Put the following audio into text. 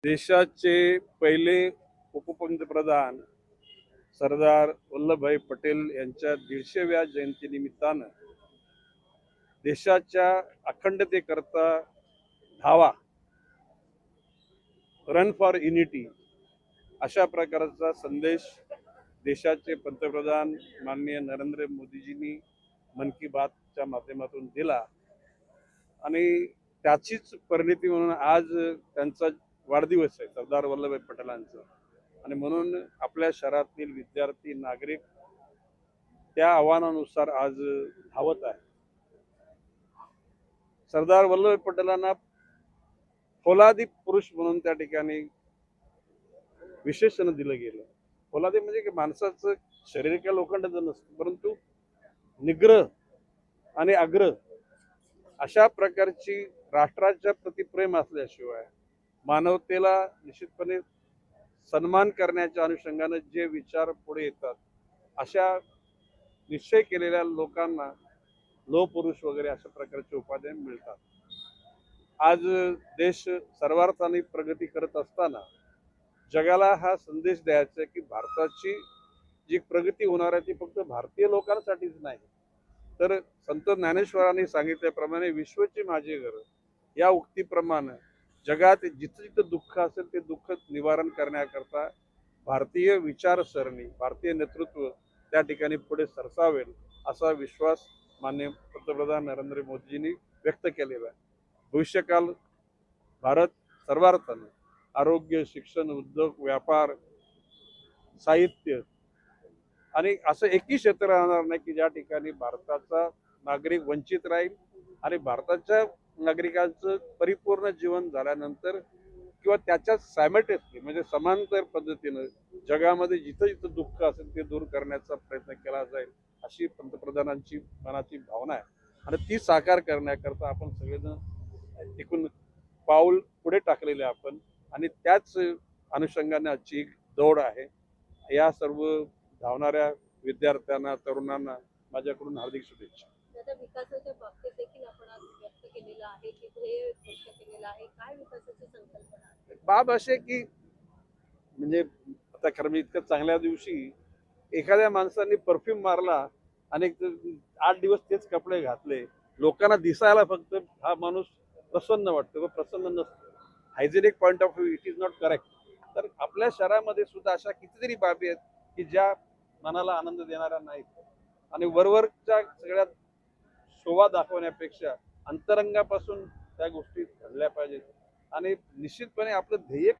देशाचे पहिले उपपंतप्रधान सरदार वल्लभभाई पटेल यांच्या 150व्या जयंतीनिमित्तानं देशाच्या अखंडतेकरता धावा, रन फॉर युनिटी अशा प्रकारचा संदेश देशाचे पंतप्रधान माननीय नरेंद्र मोदीजींनी मन की बातच्या माध्यमातून दिला आणि त्याचीच परिणती म्हणून आज त्यांचा वाढदिवस आहे सरदार वल्लभभाई पटेलांचा. आणि म्हणून आपल्या शहरातील विद्यार्थी नागरिक त्या आव्हानानुसार आज धावत आहे. सरदार वल्लभभाई पटेलांना फौलादी पुरुष म्हणून त्या ठिकाणी विशेषण दिलं गेलं. फौलादी म्हणजे की माणसाचं शरीर काही लोखंडाचं नसतं, परंतु निग्रह आणि आग्रह अशा प्रकारची राष्ट्राच्या प्रति प्रेम असल्याशिवाय मानवतेला निश्चितपणे सन्मान करण्याच्या अनुषंगाने जे विचार पुढे येतात अशा निश्चय केलेल्या लोकांना लोह पुरुष वगैरे अशा प्रकारचे उपाध्याय मिळतात. आज देश सर्वार्थाने प्रगती करत असताना जगाला हा संदेश द्यायचा आहे की भारताची जी प्रगती होणार आहे ती फक्त भारतीय लोकांसाठीच नाही, तर संत ज्ञानेश्वरांनी सांगितल्याप्रमाणे विश्वची माझी घर या उक्तीप्रमाणे जगात जिथं जिथं दुःख असेल ते दुःख निवारण करण्याकरता भारतीय विचारसरणी, भारतीय नेतृत्व त्या ठिकाणी पुढे सरसावेल असा विश्वास माननीय पंतप्रधान नरेंद्र मोदींनी व्यक्त केलेला आहे. भविष्यकाल भारत सर्वार्थाने आरोग्य, शिक्षण, उद्योग, व्यापार, साहित्य आणि असं एकही क्षेत्र राहणार नाही की ज्या ठिकाणी भारताचा नागरिक वंचित राहील. आणि भारताच्या नागरिकांचं परिपूर्ण जीवन झाल्यानंतर किंवा त्याच्याच सायमल्टेनियसली म्हणजे समांतर पद्धतीनं जगामध्ये जिथं जिथं दुःख असेल ते दूर करण्याचा प्रयत्न केला जाईल अशी पंतप्रधानांची मनाची भावना आहे. आणि ती साकार करण्याकरता आपण सगळेजण एकूण पाऊल पुढे टाकलेले आपण आणि त्याच अनुषंगाने आजची एक दौड आहे. या सर्व धावणाऱ्या विद्यार्थ्यांना, तरुणांना माझ्याकडून हार्दिक शुभेच्छा. विकासाच्या बाबतीत देखील आपण आज व्यक्त केलेलं आहे की ध्येय स्पष्ट केलेलं आहे. काय विकासाची संकल्पना आहे? बाब असे की म्हणजे आता खरं मी इतक्या चांगल्या दिवशी एखाद्या माणसाने परफ्यूम मारला आणि 8 दिवस तेच कपडे घातले, लोकांना दिसायला फक्त हा माणूस प्रसन्न वाटतो व प्रसन्न नसतो. Hygienic point of view it is not correct. तर आपल्या शहरामध्ये सुद्धा अशा कितीतरी बाबी आहेत की ज्या मनाला आनंद देणाऱ्या नाहीत. आणि वरवरच्या सगळ्या शोभा दाखवण्यापेक्षा अंतरंगापासून त्या गोष्टी घडल्या पाहिजेत. आणि निश्चितपणे आपलं ध्येय